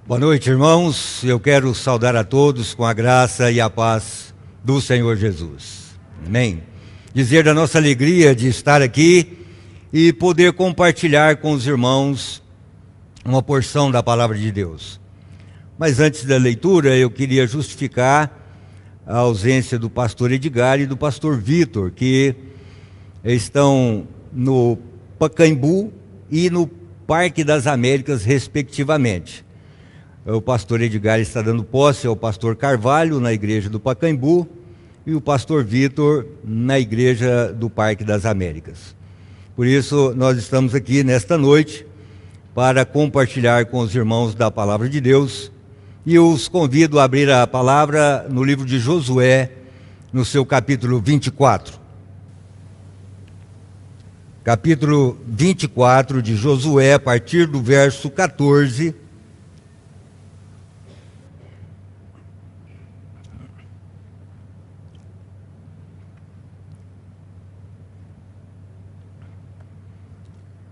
Boa noite, irmãos. Eu quero saudar a todos com a graça e a paz do Senhor Jesus. Amém. Dizer da nossa alegria de estar aqui e poder compartilhar com os irmãos uma porção da palavra de Deus. Mas antes da leitura, eu queria justificar a ausência do pastor Edgar e do pastor Vitor, que estão no Pacaembu e no Parque das Américas, respectivamente. O pastor Edgar está dando posse ao pastor Carvalho na igreja do Pacaembu e o pastor Vitor na igreja do Parque das Américas. Por isso, nós estamos aqui nesta noite para compartilhar com os irmãos da palavra de Deus e eu os convido a abrir a palavra no livro de Josué, no seu capítulo 24. Capítulo 24 de Josué, a partir do verso 14.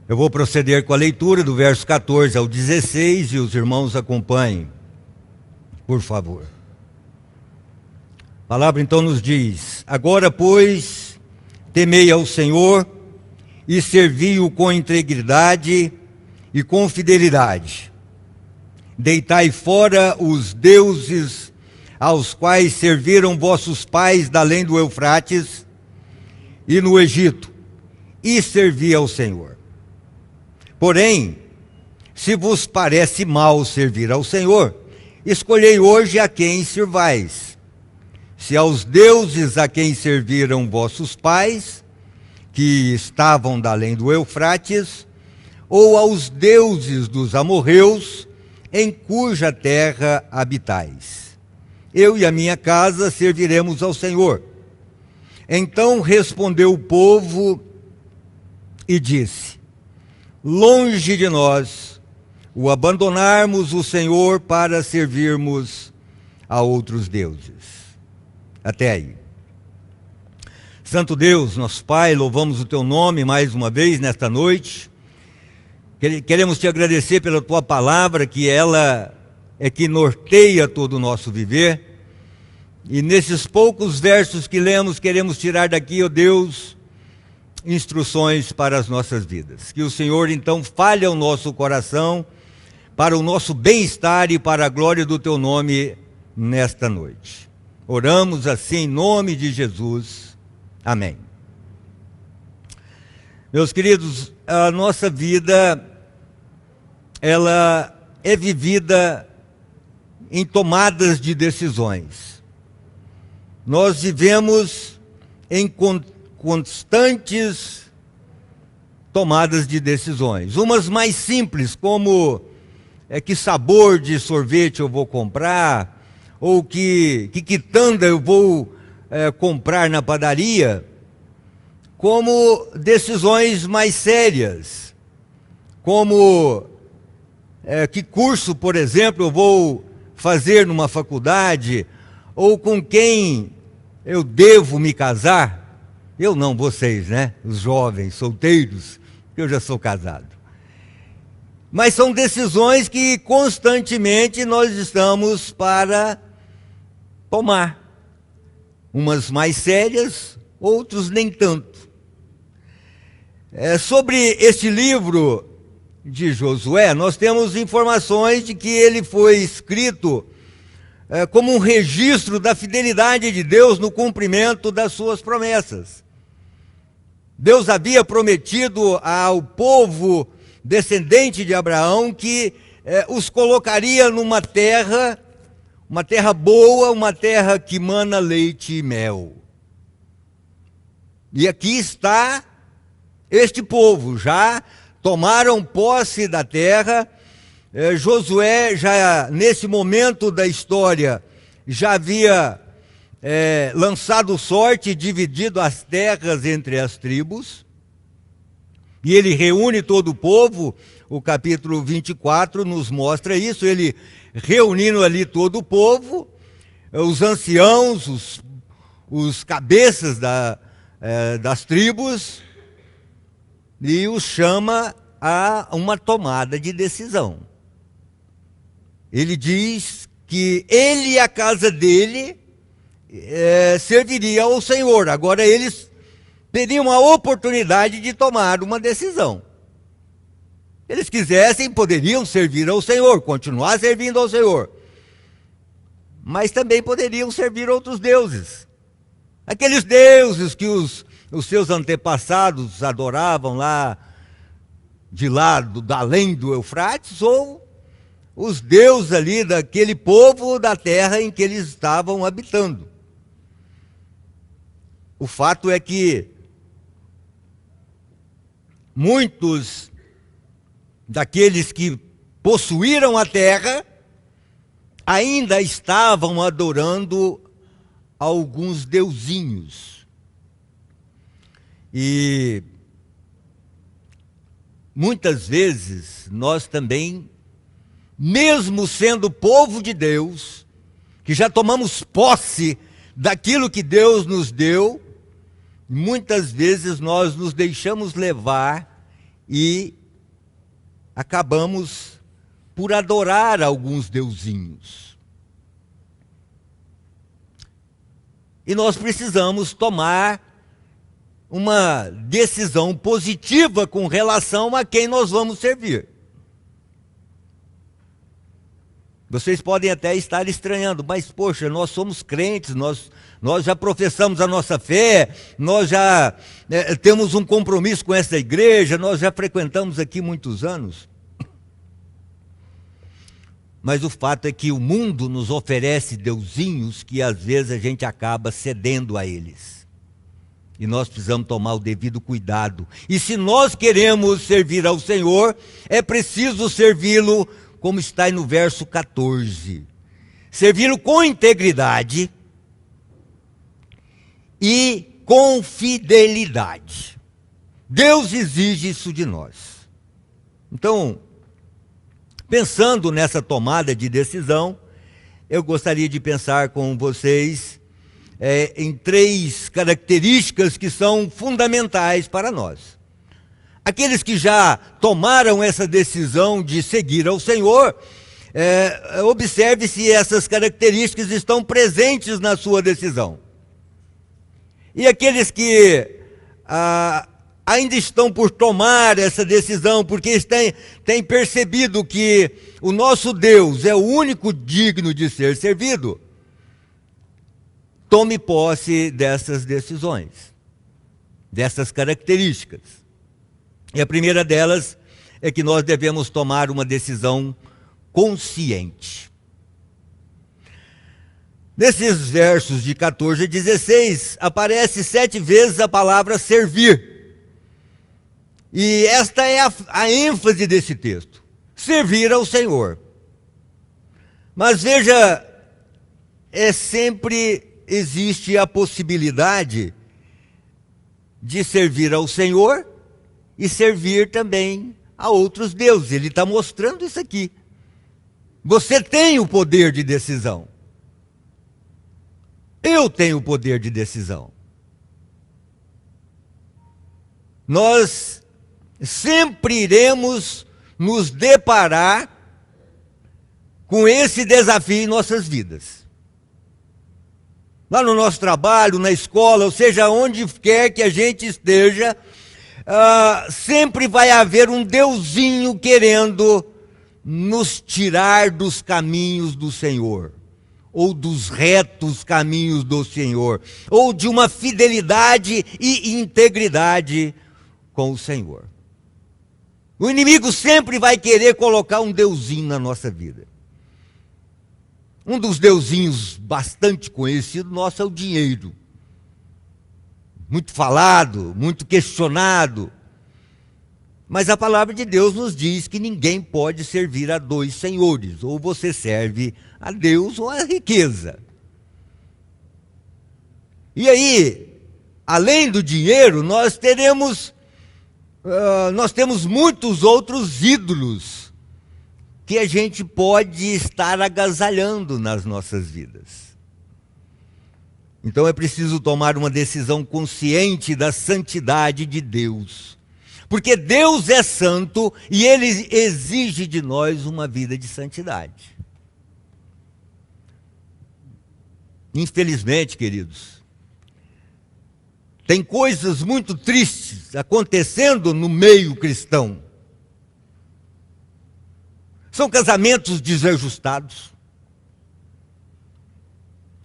Eu vou proceder com a leitura do verso 14 ao 16 e os irmãos acompanhem, por favor. A palavra então nos diz: Agora, pois, temei ao Senhor e servi-o com integridade e com fidelidade. Deitai fora os deuses aos quais serviram vossos pais da além do Eufrates e no Egito, e servi ao Senhor. Porém, se vos parece mal servir ao Senhor, escolhei hoje a quem servais. Se aos deuses a quem serviram vossos pais, que estavam da além do Eufrates, ou aos deuses dos amorreus, em cuja terra habitais. Eu e a minha casa serviremos ao Senhor. Então respondeu o povo e disse: Longe de nós o abandonarmos o Senhor para servirmos a outros deuses. Até aí. Santo Deus, nosso Pai, louvamos o Teu nome mais uma vez nesta noite. Queremos Te agradecer pela Tua palavra, que ela é que norteia todo o nosso viver. E nesses poucos versos que lemos, queremos tirar daqui, ó Deus, instruções para as nossas vidas. Que o Senhor então fale ao nosso coração para o nosso bem-estar e para a glória do Teu nome nesta noite. Oramos assim em nome de Jesus. Amém. Meus queridos, a nossa vida, ela é vivida em tomadas de decisões. Nós vivemos em constantes tomadas de decisões. Umas mais simples, como que sabor de sorvete eu vou comprar, ou que quitanda eu vou comprar na padaria, como decisões mais sérias, como que curso, por exemplo, eu vou fazer numa faculdade, ou com quem eu devo me casar. Eu não, vocês, né? Os jovens, solteiros, eu já sou casado. Mas são decisões que constantemente nós estamos para tomar. Umas mais sérias, outros nem tanto. Sobre este livro de Josué, nós temos informações de que ele foi escrito como um registro da fidelidade de Deus no cumprimento das suas promessas. Deus havia prometido ao povo descendente de Abraão que os colocaria numa terra boa, uma terra que mana leite e mel. E aqui está este povo, já tomaram posse da terra. Josué, já nesse momento da história, já havia lançado sorte e dividido as terras entre as tribos, e ele reúne todo o povo. O capítulo 24 nos mostra isso, ele reunindo ali todo o povo, os anciãos, os cabeças das tribos, e os chama a uma tomada de decisão. ele diz que ele e a casa dele serviria ao Senhor. Agora eles teriam a oportunidade de tomar uma decisão. Eles quisessem, poderiam servir ao Senhor, continuar servindo ao Senhor. Mas também poderiam servir outros deuses. Aqueles deuses que os seus antepassados adoravam lá além do Eufrates, ou os deuses ali daquele povo da terra em que eles estavam habitando. O fato é que muitos daqueles que possuíram a terra ainda estavam adorando alguns deusinhos. E muitas vezes nós também, mesmo sendo povo de Deus, que já tomamos posse daquilo que Deus nos deu, muitas vezes nós nos deixamos levar e acabamos por adorar alguns deusinhos. E nós precisamos tomar uma decisão positiva com relação a quem nós vamos servir. Vocês podem até estar estranhando, mas poxa, nós somos crentes, nós já professamos a nossa fé, nós já temos um compromisso com essa igreja, nós já frequentamos aqui muitos anos. Mas o fato é que o mundo nos oferece deusinhos que às vezes a gente acaba cedendo a eles. E nós precisamos tomar o devido cuidado. E se nós queremos servir ao Senhor, é preciso servi-lo, como está aí no verso 14. Servi-lo com integridade e com fidelidade. Deus exige isso de nós. Então, pensando nessa tomada de decisão, eu gostaria de pensar com vocês em 3 características que são fundamentais para nós. Aqueles que já tomaram essa decisão de seguir ao Senhor, observe se essas características estão presentes na sua decisão. E aqueles que ainda estão por tomar essa decisão, porque eles têm percebido que o nosso Deus é o único digno de ser servido, tome posse dessas decisões, dessas características. E a primeira delas é que nós devemos tomar uma decisão consciente. Nesses versos de 14 a 16, aparece 7 vezes a palavra servir. E esta é a ênfase desse texto: servir ao Senhor. Mas veja, sempre existe a possibilidade de servir ao Senhor e servir também a outros deuses. Ele está mostrando isso aqui. Você tem o poder de decisão. Eu tenho o poder de decisão. Nós sempre iremos nos deparar com esse desafio em nossas vidas. Lá no nosso trabalho, na escola, ou seja, onde quer que a gente esteja, sempre vai haver um deusinho querendo nos tirar dos caminhos do Senhor, ou dos retos caminhos do Senhor, ou de uma fidelidade e integridade com o Senhor. O inimigo sempre vai querer colocar um deusinho na nossa vida. Um dos deusinhos bastante conhecido nosso é o dinheiro. Muito falado, muito questionado. Mas a palavra de Deus nos diz que ninguém pode servir a 2 senhores. Ou você serve a Deus ou a riqueza. E aí, além do dinheiro, nós temos muitos outros ídolos que a gente pode estar agasalhando nas nossas vidas. Então é preciso tomar uma decisão consciente da santidade de Deus. Porque Deus é santo e Ele exige de nós uma vida de santidade. Infelizmente, queridos, tem coisas muito tristes acontecendo no meio cristão. São casamentos desajustados,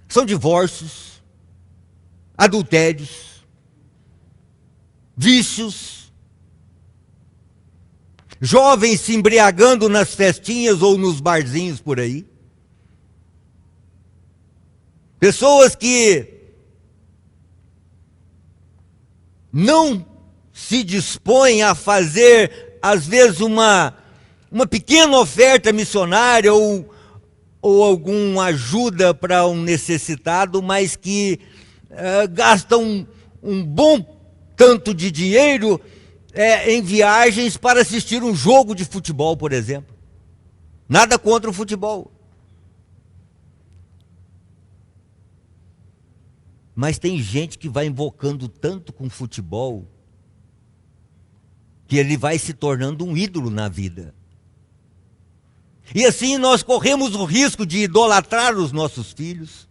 são divórcios, adultérios, vícios, jovens se embriagando nas festinhas ou nos barzinhos por aí, pessoas que não se dispõem a fazer, às vezes, uma pequena oferta missionária ou alguma ajuda para um necessitado, mas que gastam um bom tanto de dinheiro em viagens para assistir um jogo de futebol, por exemplo. Nada contra o futebol. Mas tem gente que vai invocando tanto com futebol que ele vai se tornando um ídolo na vida. E assim nós corremos o risco de idolatrar os nossos filhos,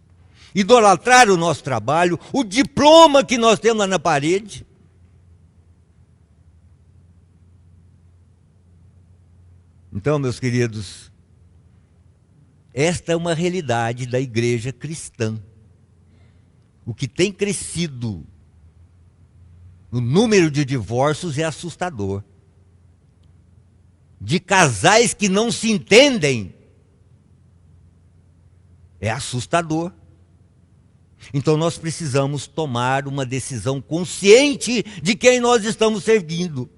idolatrar o nosso trabalho, o diploma que nós temos lá na parede. Então, meus queridos, esta é uma realidade da igreja cristã. O que tem crescido no número de divórcios é assustador. De casais que não se entendem, é assustador. Então nós precisamos tomar uma decisão consciente de quem nós estamos servindo.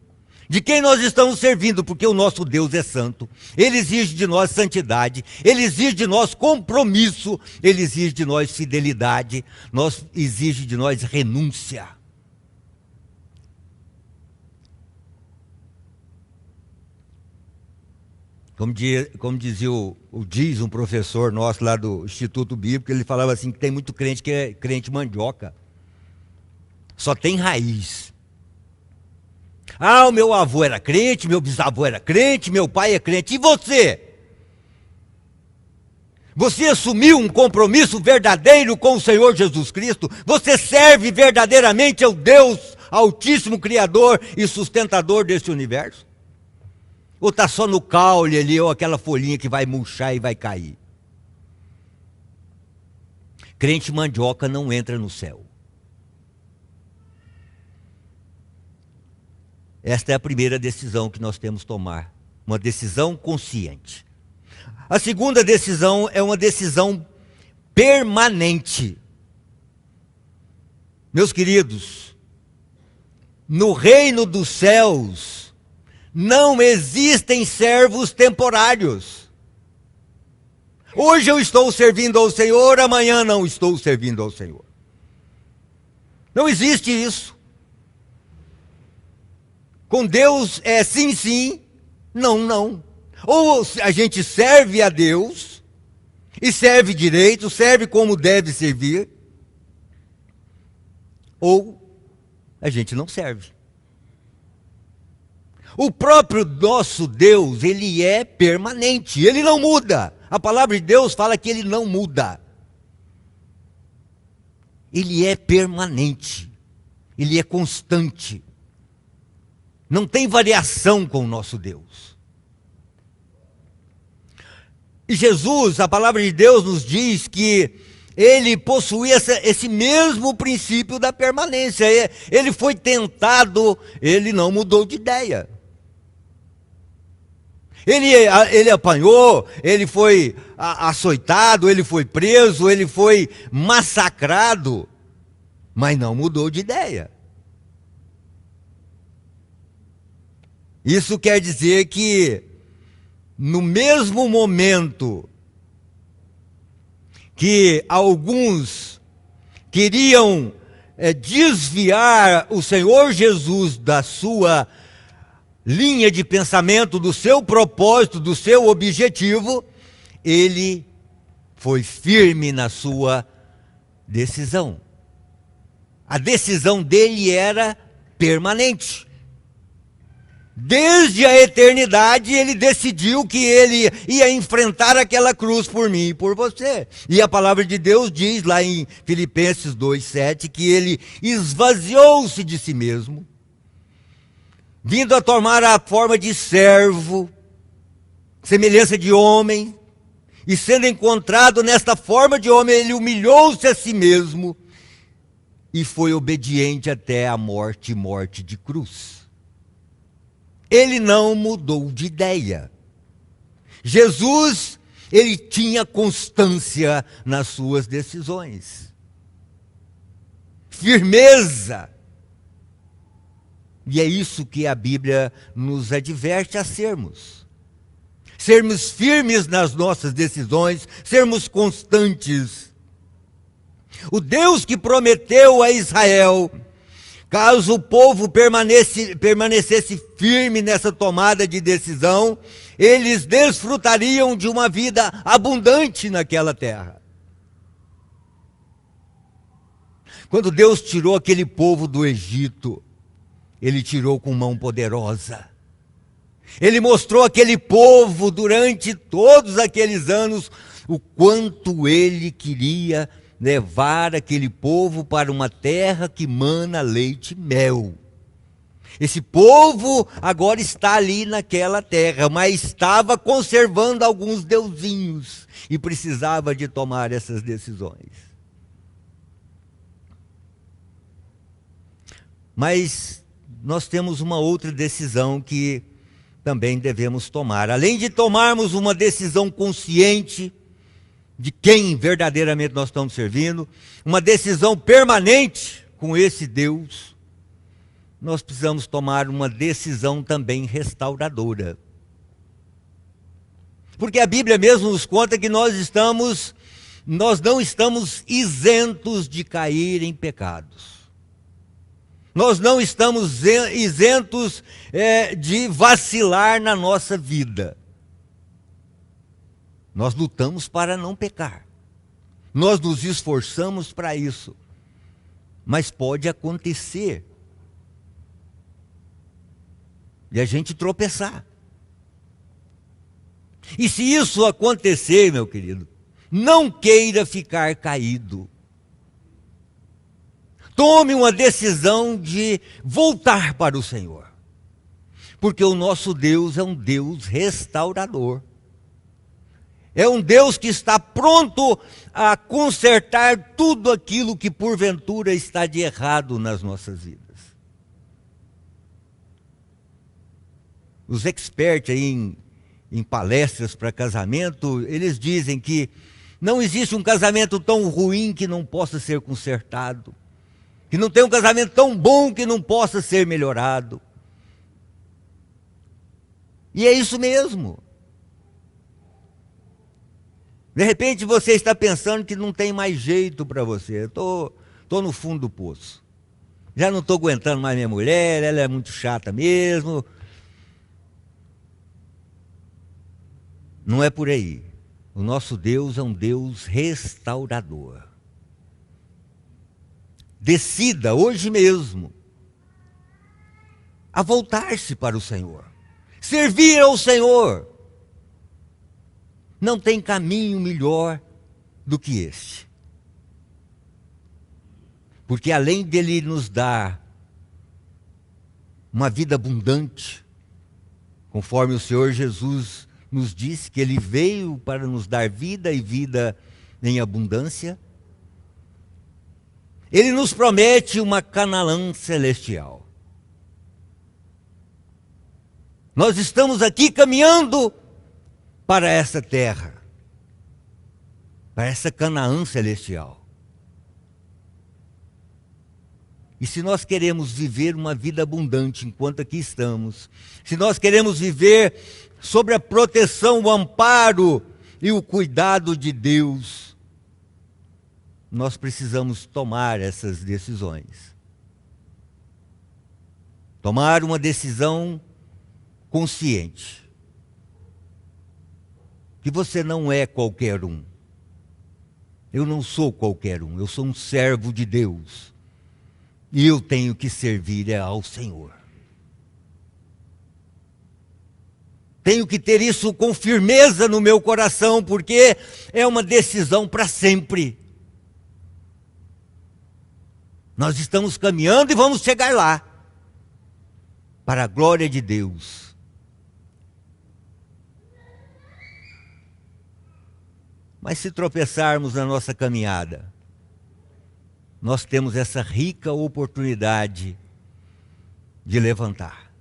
De quem nós estamos servindo, porque o nosso Deus é santo. Ele exige de nós santidade, Ele exige de nós compromisso, Ele exige de nós fidelidade, exige de nós renúncia. Como dizia diz um professor nosso lá do Instituto Bíblico, ele falava assim, que tem muito crente que é crente mandioca. Só tem raiz. Ah, o meu avô era crente, meu bisavô era crente, meu pai é crente. E você? Você assumiu um compromisso verdadeiro com o Senhor Jesus Cristo? Você serve verdadeiramente ao Deus Altíssimo, Criador e sustentador deste universo? Ou está só no caule ali, ou aquela folhinha que vai murchar e vai cair? Crente mandioca não entra no céu. Esta é a primeira decisão que nós temos que tomar. Uma decisão consciente. A segunda decisão é uma decisão permanente. Meus queridos, no reino dos céus, não existem servos temporários. Hoje eu estou servindo ao Senhor, amanhã não estou servindo ao Senhor. Não existe isso. Com Deus é sim, sim, não, não. Ou a gente serve a Deus, e serve direito, serve como deve servir, ou a gente não serve. O próprio nosso Deus, ele é permanente, ele não muda. A palavra de Deus fala que ele não muda. Ele é permanente, ele é constante. Não tem variação com o nosso Deus. E Jesus, a palavra de Deus nos diz que ele possuía esse mesmo princípio da permanência. Ele foi tentado, ele não mudou de ideia. Ele apanhou, ele foi açoitado, ele foi preso, ele foi massacrado, mas não mudou de ideia. Isso quer dizer que, no mesmo momento que alguns queriam desviar o Senhor Jesus da sua linha de pensamento, do seu propósito, do seu objetivo, ele foi firme na sua decisão. A decisão dele era permanente. Desde a eternidade, ele decidiu que ele ia enfrentar aquela cruz por mim e por você. E a palavra de Deus diz lá em Filipenses 2:7 que ele esvaziou-se de si mesmo, vindo a tomar a forma de servo, semelhança de homem, e sendo encontrado nesta forma de homem, ele humilhou-se a si mesmo e foi obediente até a morte, morte de cruz. Ele não mudou de ideia. Jesus, ele tinha constância nas suas decisões, firmeza. E é isso que a Bíblia nos adverte a sermos. Sermos firmes nas nossas decisões, sermos constantes. O Deus que prometeu a Israel, caso o povo permanecesse firme nessa tomada de decisão, eles desfrutariam de uma vida abundante naquela terra. Quando Deus tirou aquele povo do Egito, ele tirou com mão poderosa. Ele mostrou àquele povo durante todos aqueles anos o quanto ele queria levar aquele povo para uma terra que mana leite e mel. Esse povo agora está ali naquela terra, mas estava conservando alguns deusinhos e precisava de tomar essas decisões. Mas nós temos uma outra decisão que também devemos tomar. Além de tomarmos uma decisão consciente de quem verdadeiramente nós estamos servindo, uma decisão permanente com esse Deus, nós precisamos tomar uma decisão também restauradora. Porque a Bíblia mesmo nos conta que nós não estamos isentos de cair em pecados. Nós não estamos isentos de vacilar na nossa vida. Nós lutamos para não pecar. Nós nos esforçamos para isso. Mas pode acontecer de a gente tropeçar. E se isso acontecer, meu querido, não queira ficar caído. Tome uma decisão de voltar para o Senhor. Porque o nosso Deus é um Deus restaurador. É um Deus que está pronto a consertar tudo aquilo que porventura está de errado nas nossas vidas. Os experts aí em palestras para casamento, eles dizem que não existe um casamento tão ruim que não possa ser consertado. Que não tem um casamento tão bom que não possa ser melhorado. E é isso mesmo. De repente você está pensando que não tem mais jeito para você. Estou no fundo do poço. Já não estou aguentando mais minha mulher, ela é muito chata mesmo. Não é por aí. O nosso Deus é um Deus restaurador. Decida hoje mesmo a voltar-se para o Senhor. Servir ao Senhor. Não tem caminho melhor do que este. Porque além dele nos dar uma vida abundante, conforme o Senhor Jesus nos disse que ele veio para nos dar vida e vida em abundância, ele nos promete uma Canaã celestial. Nós estamos aqui caminhando para essa terra, para essa Canaã celestial. E se nós queremos viver uma vida abundante enquanto aqui estamos, se nós queremos viver sobre a proteção, o amparo e o cuidado de Deus, nós precisamos tomar essas decisões. Tomar uma decisão consciente. Que você não é qualquer um. Eu não sou qualquer um, eu sou um servo de Deus. E eu tenho que servir ao Senhor. Tenho que ter isso com firmeza no meu coração, porque é uma decisão para sempre. Nós estamos caminhando e vamos chegar lá, para a glória de Deus. Mas se tropeçarmos na nossa caminhada, nós temos essa rica oportunidade de levantar,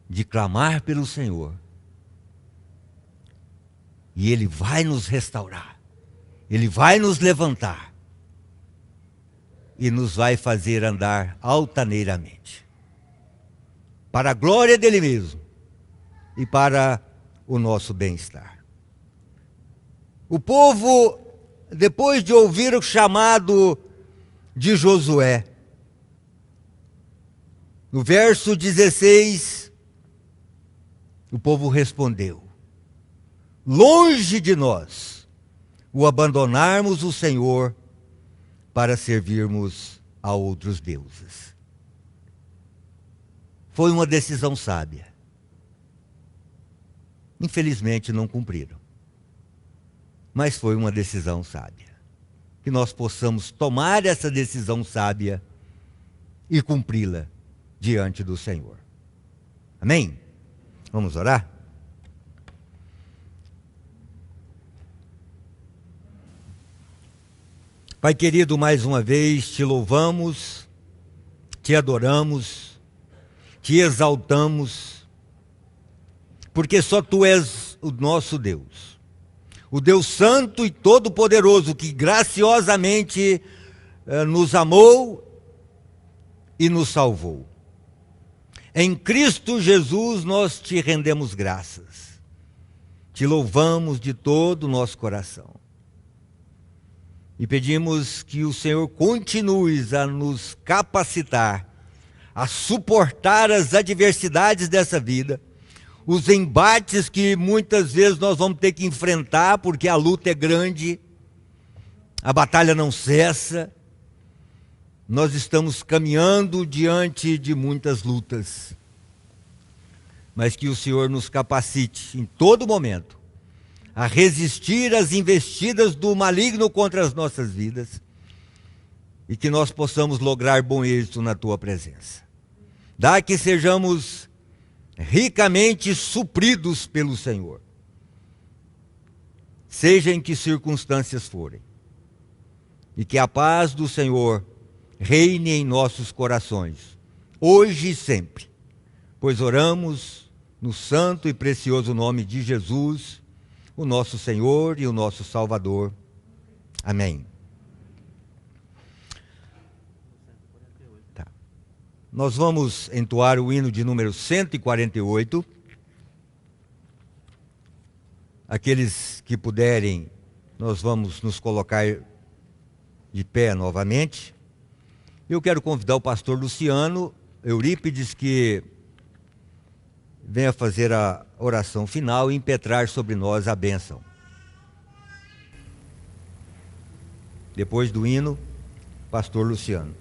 de clamar pelo Senhor. E Ele vai nos restaurar, Ele vai nos levantar e nos vai fazer andar altaneiramente, para a glória dEle mesmo e para o nosso bem-estar. O povo, depois de ouvir o chamado de Josué, no verso 16, o povo respondeu: longe de nós o abandonarmos o Senhor para servirmos a outros deuses. Foi uma decisão sábia. Infelizmente não cumpriram. Mas foi uma decisão sábia. Que nós possamos tomar essa decisão sábia e cumpri-la diante do Senhor. Amém? Vamos orar? Pai querido, mais uma vez te louvamos, te adoramos, te exaltamos, porque só Tu és o nosso Deus, o Deus Santo e Todo-Poderoso, que graciosamente nos amou e nos salvou. Em Cristo Jesus nós te rendemos graças, te louvamos de todo o nosso coração. E pedimos que o Senhor continue a nos capacitar, a suportar as adversidades dessa vida, os embates que muitas vezes nós vamos ter que enfrentar, porque a luta é grande, a batalha não cessa, nós estamos caminhando diante de muitas lutas, mas que o Senhor nos capacite em todo momento a resistir às investidas do maligno contra as nossas vidas e que nós possamos lograr bom êxito na Tua presença. Dá que sejamos ricamente supridos pelo Senhor, seja em que circunstâncias forem, e que a paz do Senhor reine em nossos corações, hoje e sempre, pois oramos no santo e precioso nome de Jesus, o nosso Senhor e o nosso Salvador. Amém. Tá. Nós vamos entoar o hino de número 148. Aqueles que puderem, nós vamos nos colocar de pé novamente. Eu quero convidar o pastor Luciano Eurípides que venha fazer a oração final e impetrar sobre nós a bênção. Depois do hino, pastor Luciano.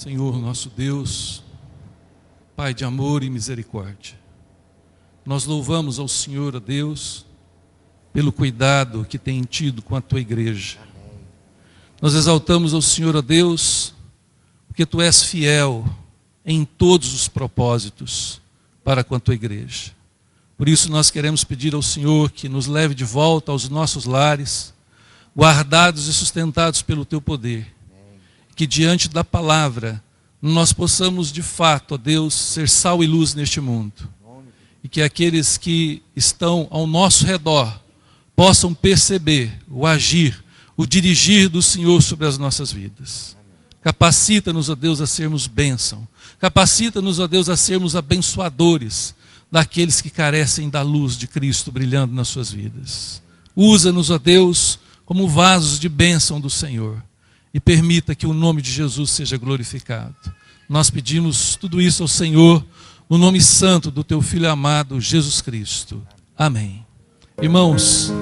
Senhor, nosso Deus, Pai de amor e misericórdia, nós louvamos ao Senhor, a Deus, pelo cuidado que tem tido com a Tua igreja. Nós exaltamos ao Senhor, a Deus, porque Tu és fiel em todos os propósitos para com a Tua igreja. Por isso nós queremos pedir ao Senhor que nos leve de volta aos nossos lares, guardados e sustentados pelo Teu poder. Que diante da palavra nós possamos de fato, ó Deus, ser sal e luz neste mundo. E que aqueles que estão ao nosso redor possam perceber o agir, o dirigir do Senhor sobre as nossas vidas. Capacita-nos, ó Deus, a sermos bênção. Capacita-nos, ó Deus, a sermos abençoadores daqueles que carecem da luz de Cristo brilhando nas suas vidas. Usa-nos, ó Deus, como vasos de bênção do Senhor. E permita que o nome de Jesus seja glorificado. Nós pedimos tudo isso ao Senhor, no nome santo do Teu Filho amado, Jesus Cristo. Amém. Irmãos,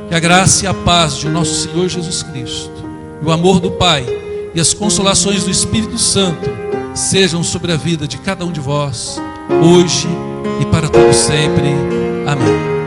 que a graça e a paz de nosso Senhor Jesus Cristo, e o amor do Pai, e as consolações do Espírito Santo, sejam sobre a vida de cada um de vós, hoje e para todo sempre. Amém.